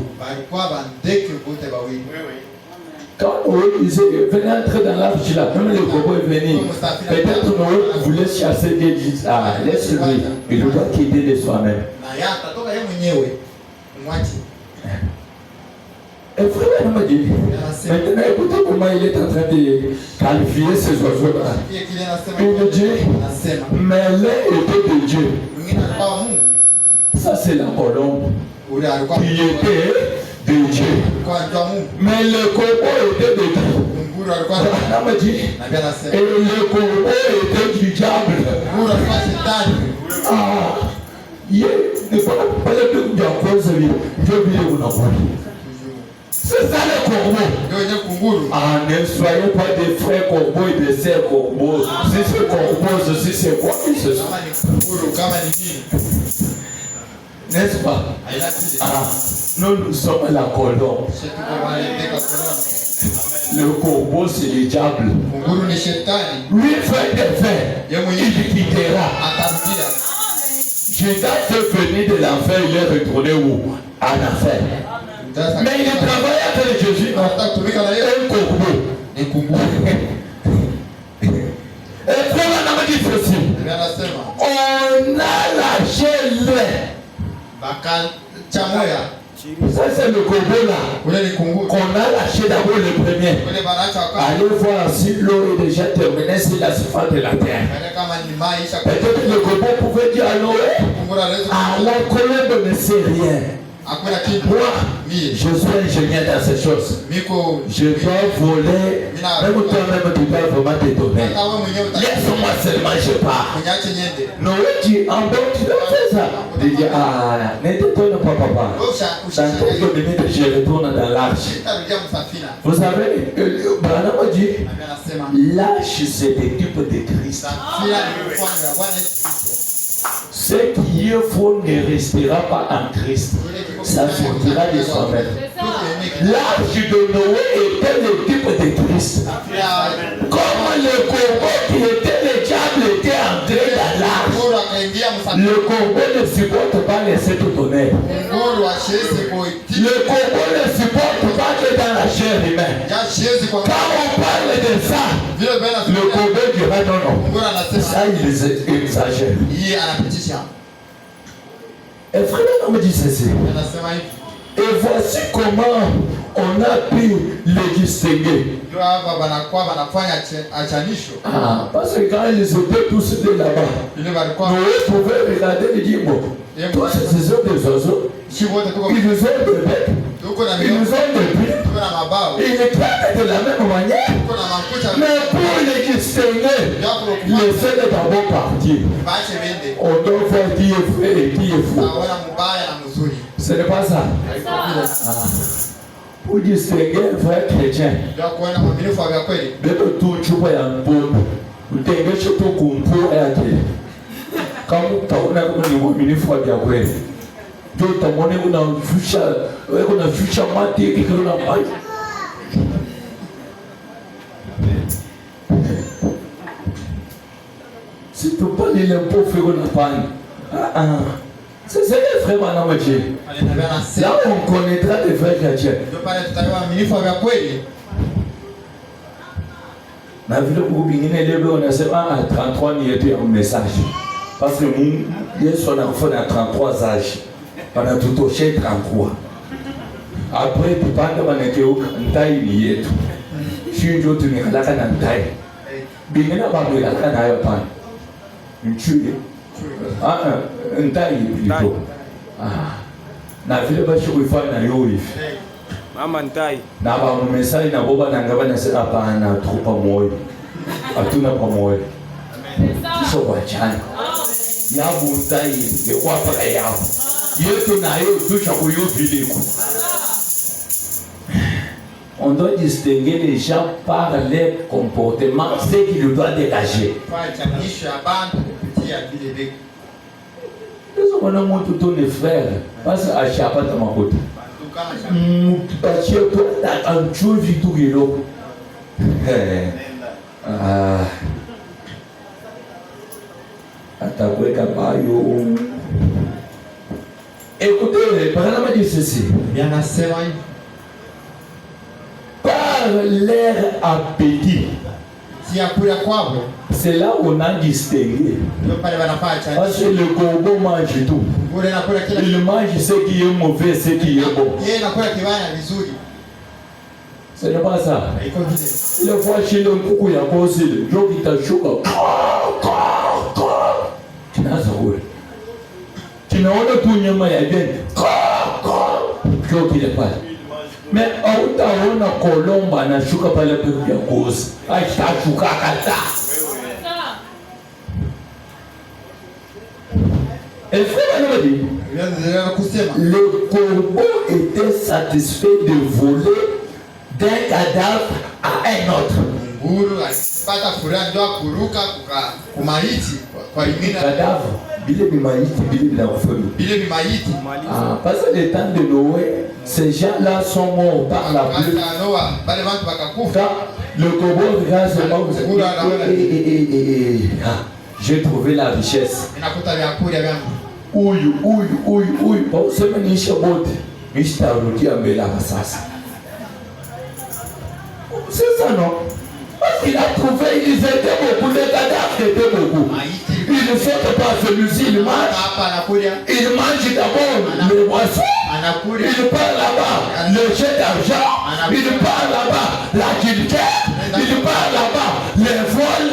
Quand Noé disait, venez entrer dans l'arche là, même le corbeau est venu. Peut-être Noé voulait chasser Dieu, dit, ah, laisse-le, il doit quitter de soi-même. Et frère m'a dit, maintenant écoutez comment il est en train de qualifier ces oiseaux-là. Il dit, mais l'un était de Dieu. Ça c'est la colombe qui était de Dieu. Mais le corbeau était de Dieu. On m'a dit, et le corbeau était du diable. Ah, c'est ça le corbeau. Ah, ne soyez pas des frères corbeaux et des sœurs corbeaux. Si c'est corbeau, ceci c'est quoi? N'est-ce pas? Ah, nous sommes la colombe. Le corbeau c'est le diable. Lui fait des faits. Il quittera. Jésus est venu de l'enfer, il est retourné où? En enfer. Mais il travaillait avec Jésus, un corbeau. Et frère, on a dit ceci. On a lâché ça c'est le corbeau là. Qu'on a lâché d'abord le premier. Allez voir si l'eau est déjà terminée sur la surface de la terre. Peut-être le corbeau pouvait dire à Noé, la colombe ne sait rien. Moi, je suis ingénieur dans ces choses. Je dois voler. Même toi-même, tu dois vraiment t'étonner. Laisse-moi seulement, je pars. Noé dit, en bon, tu dois faire ça. Il dit, ne t'étonne pas, papa. Dans quelques minutes, je retourne dans l'arche. Vous savez, Branham dit, l'arche, c'est des types de Christ. Ce qui est faux ne restera pas en Christ. Ça sortira de soi-même. L'arche de Noé était le type de Christ. Comme le corbeau qui était le diable était entré dans l'arche. Le corbeau ne supporte pas les sept tonnerres. Le corbeau ne supporte pas que dans la chair humaine. Quand on parle de ça, le corbeau dira non. Ça, il exagère. Et frère, on me dit ceci. Et voici comment on a pu les distinguer. Parce que quand ils étaient tous là-bas, Noé pouvait regarder et dire bon, tous ces autres oiseaux, ils nous ont des bêtes, ils nous ont des pluies, ils les traitent de la même manière, mais pour les distinguer, laissez-les d'abord partir. On doit voir qui est vrai et qui est faux. Ce n'est pas ça. Pour distinguer un vrai chrétien, bébé tout chupa ya mbono, utenge chupa kumpu yake. Kama utaona kama ni mwaminifu wa kweli, ndio utamwona kuna future mati ikikuna maji. Si tu parles de l'impôt fait qu'on a pas. C'est les frères maintenant, Dieu. Là, on connaîtra les vrais chrétiens. Na vile kubingine leo unasema 33 ni yetu ya message. Parce que Yesu anafanya 33 âges. Wanatutosha 33. Après tupande wanakeuka ntai ni yetu. Sio ndio tumekalaka na ntai. Bingine babu yalaka nayo pana. Mchuje. Ntai plutôt. Na vile bashi kuifanya yo hivi. Mama ntai. Na ba message na boba na ngaba na sema hapana tupa moyo. Hatuna pamoja. Sio kwa chana. Yabu ntai ni kwa paka yao. Yetu na yo tucha kuyubiliku. On doit distinguer les gens par leur comportement, ce qu'ils doivent dégager. Nous avons tout les frères, parce que à chaque fois, ma côté. Parce que toi, un jour, tu tout guélo. Écoutez, par exemple, dit ceci. Bien assez, par leur appétit. C'est là où on a distingué. Parce que le corbeau mange tout. Il mange ce qui est mauvais, ce qui est bon. Ce n'est pas ça. Le fois chez le coucou, il y a posé le jour qui t'a choqué. Tu n'as pas ça. Tu n'as pas tout le monde, il y a bien. Jour qui n'est pas. Mais utaona kolomba anashuka pale pepo ya ngozi. Atashuka kata. Et frère dit, le corbeau était satisfait de voler d'un cadavre à un autre. Cadavre. Parce que le temps de Noé, ces gens-là sont morts par la pluie. Le corbeau regarde seulement, j'ai trouvé la richesse. C'est ça, non? Parce qu'il a trouvé, ils étaient beaucoup, les cadavres étaient beaucoup. Il ne saute pas celui-ci, il mange. Il mange d'abord le boisson. Il part là-bas le jet d'argent. Il part là-bas l'adultère. Il part là-bas les vols.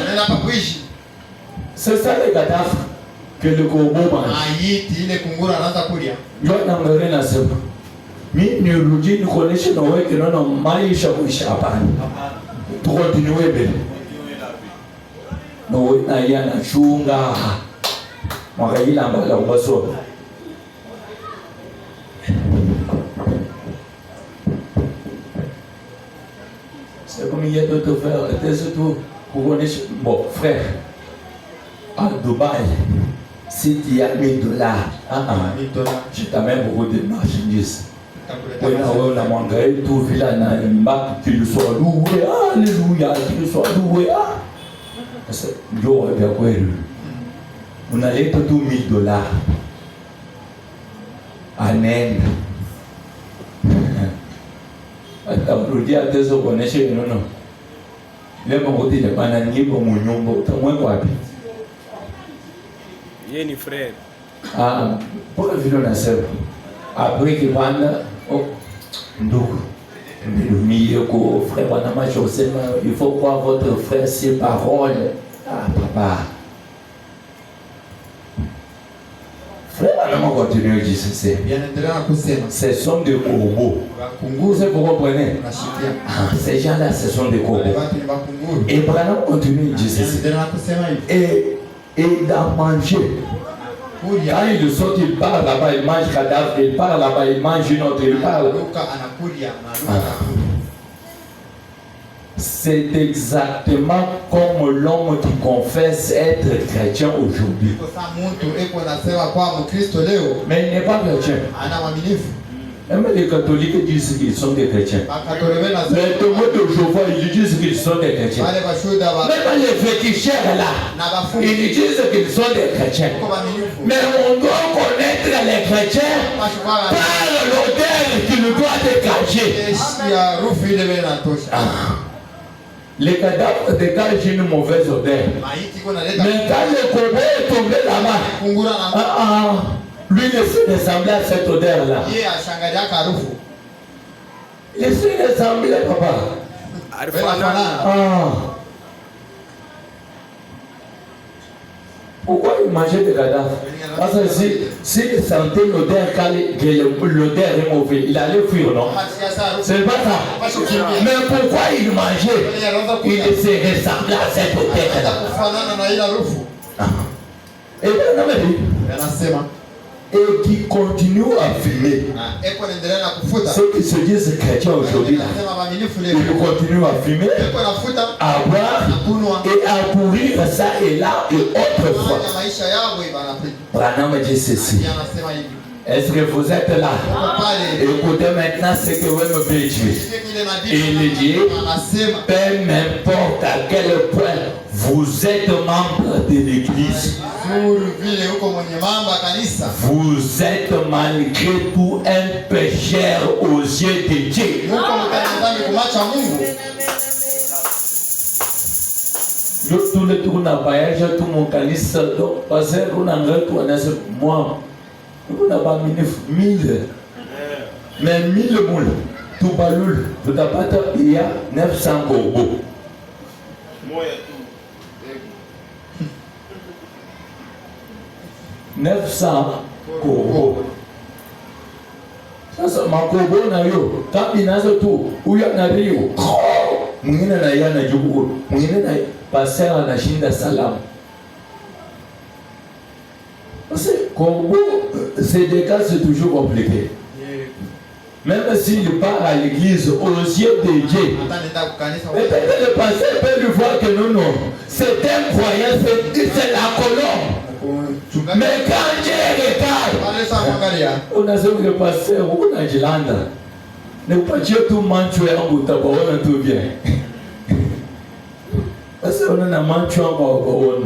C'est ça les cadavres que le corbeau mange. Mais nous connaissons Noé que nous avons maïs à Bouchabani. Pour continuer bien. Noé n'a rien à chunga. Makaila mbala ubaso. C'est comme il y a d'autres frères. Et surtout, vous connaissez, bon, frère, à Dubaï, si tu as $1000, je t'amène beaucoup de marchandises. On a mangé tout villa na mbac qu'il soit loué, alléluia, qu'il soit loué. On a les tout $1000 en Inde. Aujourd'hui à tes connaissances non. Les mamans disent les bananes pour mon nyombo, t'as moins quoi. Yeni frère. Pour la ville on a servi. Après qu'il vende, oh, ndogo. Frère Wanama, il faut croire votre frère ses paroles. Ah, papa. Frère Wanama continue à dire ceci. Ce sont des corbeaux. Vous comprenez? Ah, ces gens-là, ce sont des corbeaux. Et Branham continue à dire ceci. Et d'en manger. Quand il sort, il part là-bas, il mange cadavre, il part là-bas, il mange une autre, il parle. C'est exactement comme l'homme qui confesse être chrétien aujourd'hui. Mais il n'est pas chrétien. Même les catholiques disent qu'ils sont des chrétiens. Les témoins de Jéhovah, ils disent qu'ils sont des chrétiens. Même les féticheurs là, ils disent qu'ils sont des chrétiens. Mais on doit connaître les chrétiens par l'odeur qui nous doit dégager. Les cadavres dégagent une mauvaise odeur. Mais quand le corbeau est tombé là-bas, lui ne se ressemblait à cette odeur-là. Il se ressemblait, papa. Pourquoi il mangeait des cadavres? Parce que s'il sentait l'odeur, quand l'odeur est mauvaise, il allait fuir, non? C'est pas ça. Mais pourquoi il mangeait? Il se ressemblait à cette odeur-là. Et bien, et qui continuent à fumer. Ceux qui se disent chrétiens aujourd'hui, ils continuent à fumer, à boire et à courir ça et là et autrefois. Branham dit ceci. Est-ce que vous êtes là? Écoutez maintenant ce que vous me dites. Il dit, peu importe à quel point vous êtes membre de l'église, vous êtes malgré tout un pécheur aux yeux de Dieu. Tous les tours n'a voyage, tout mon calice, donc parce que vous n'avez tout moi. Vous n'avez pas mis 1000. Mais 1000 moules. Tout baloul. Tout à part, il y a 900 corbeaux. Moi, il y a tout. 900 corbeaux. Ça, c'est ma corbeau na yo. Quand il y a tout, où il y a un rio. Il y a un rio. Il y a un passer à la Chine de Salam. Corbeau, ces deux cas, c'est toujours compliqué. Même s'il part à l'église aux yeux de Dieu, peut-être le pasteur peut lui voir que non, c'est un croyant, c'est la colombe. Mais quand Dieu regarde, on a ce que le pasteur, on a dit l'anda. Ne pas dire tout manchoué en bout de on a tout bien. Parce qu'on a manchoué en bout.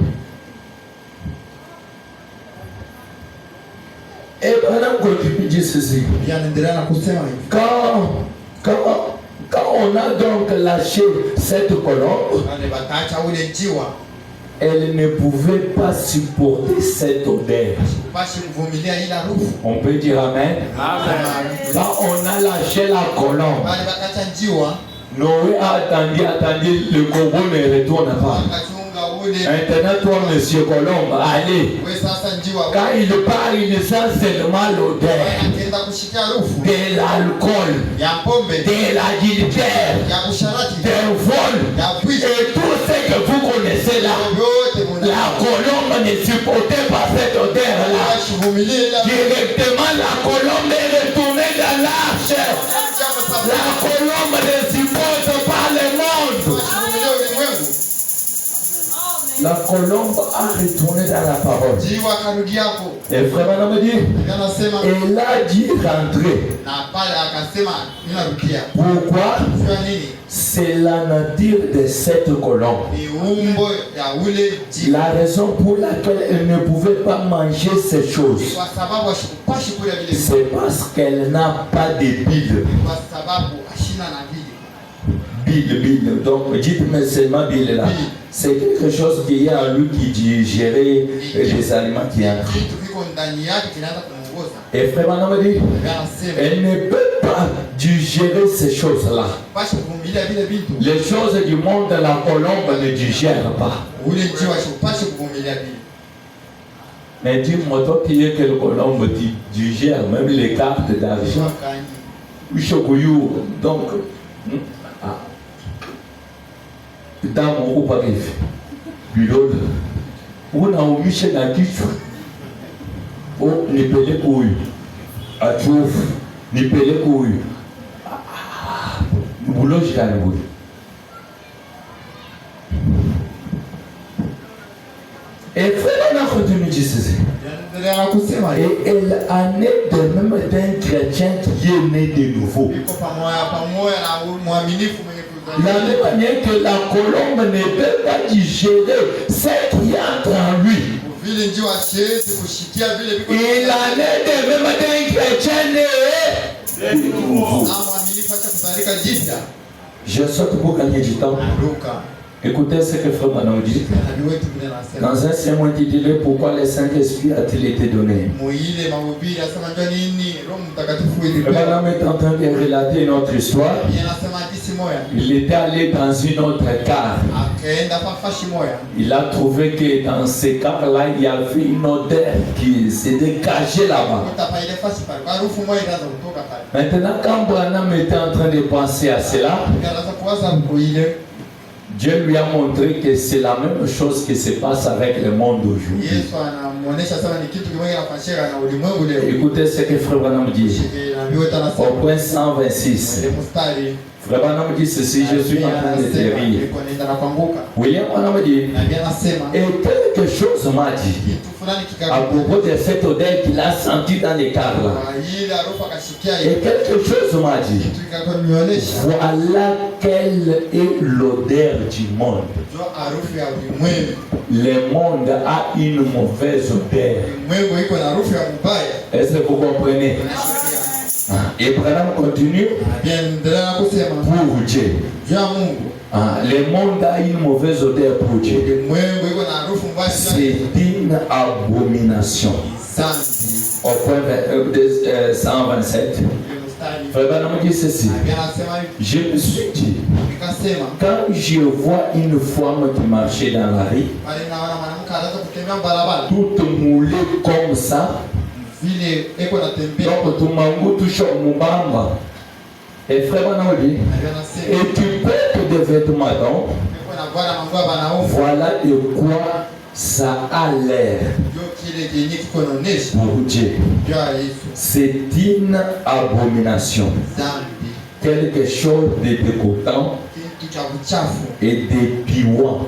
Et Branham continue dit ceci. Quand on a donc lâché cette colombe, elle ne pouvait pas supporter cette odeur. On peut dire amen. Quand on a lâché la colombe, Noé a attendu, le corbeau ne retourne pas. Maintenant, toi, monsieur Colombe, allez. Quand il part, il sent seulement l'odeur de l'alcool, de l'adultère, d'un vol et tout ce que vous connaissez là. La colombe ne supportait pas cette odeur-là. Directement, la colombe est retournée dans l'arche. La colombe ne supporte pas le monde. La colombe a retourné dans la parole. Et frère me dit, elle a dit rentrer. Pourquoi? C'est la nature de cette colombe. La raison pour laquelle elle ne pouvait pas manger ces choses, c'est parce qu'elle n'a pas de bile. Bile. Donc, dites-moi seulement bile là. C'est quelque chose qui est en lui qui digère les aliments qui entrent. Et frère Branham dit, elle ne peut pas digérer ces choses-là. Les choses du monde de la colombe ne digèrent pas. Mais dis-moi, toi qui es quelle colombe digère même les cartes d'argent. Donc, dans mon groupe arrive, Bilod, on a omis na kichwa, on ne peut les couilles, à Tchouf, ne peut les couilles, boulot j'ai la boule. Et frère, on a retenu Jésus. Et elle a né de même d'un chrétien qui est né de nouveau. La même manière que la colombe ne peut pas digérer ce qui entre en lui. Il a né de même d'un chrétien né de nouveau. Je saute pour gagner du temps. Écoutez ce que Frère Branham dit. Dans un sermon intitulé Pourquoi le Saint-Esprit a-t-il été donné? Frère Branham est en train de relater notre histoire. Il était allé dans une autre carte. Il a trouvé que dans ces cartes-là, il y avait une odeur qui s'est dégagée là-bas. Maintenant, quand Branham était en train de penser à cela, Dieu lui a montré que c'est la même chose qui se passe avec le monde d'aujourd'hui. Écoutez ce que Frère Branham dit. Au point 126. Frère Branham dit ceci, je suis en train de te rire. William Branham dit, et quelque chose m'a dit à propos de cette odeur qu'il a sentie dans les cartes là. Et quelque chose m'a dit, voilà quelle est l'odeur du monde. Le monde a une mauvaise odeur. Est-ce que vous comprenez? Et Branham continue pour Dieu. Le monde a une mauvaise odeur pour Dieu. C'est une abomination. Au point 127, Frère Branham dit ceci. Je me suis dit, quand je vois une femme qui marchait dans la rue, toute moulée comme ça, donc tout mango touche au mubamba. Et Frère Branham dit, et tu portes des vêtements donc, voilà de quoi ça a l'air pour Dieu. C'est une abomination. Quelque chose de dégoûtant et de puant.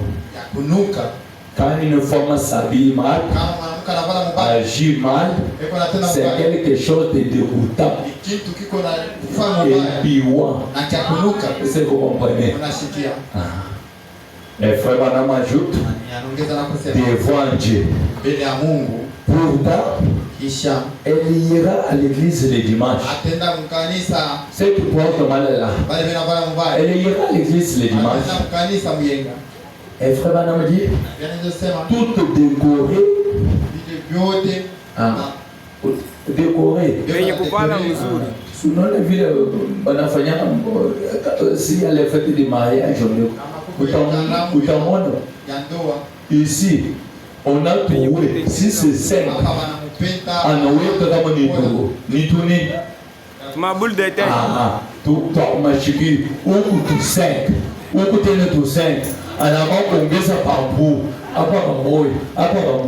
Quand une femme s'habille mal, agit mal, c'est quelque chose de dégoûtant et puant. Est-ce que vous comprenez? Et Frère Branham ajoute devant Dieu. Pourtant, elle ira à l'église le dimanche. C'est qui porte mal là. Elle ira à l'église le dimanche. Et Frère Branham dit tout décoré. Décoré. Sinon, les villes, s'il y a les fêtes de mariage, ici, on a trouvé, si c'est 5, ma boule de tête. Tout machiki, ou tout 5, ou tout 5, en avant qu'on met ça par bout, après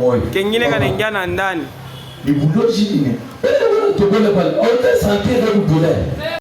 moi. Kengine kanengana ndani. Ni boulot jini. On te sentir le boulot.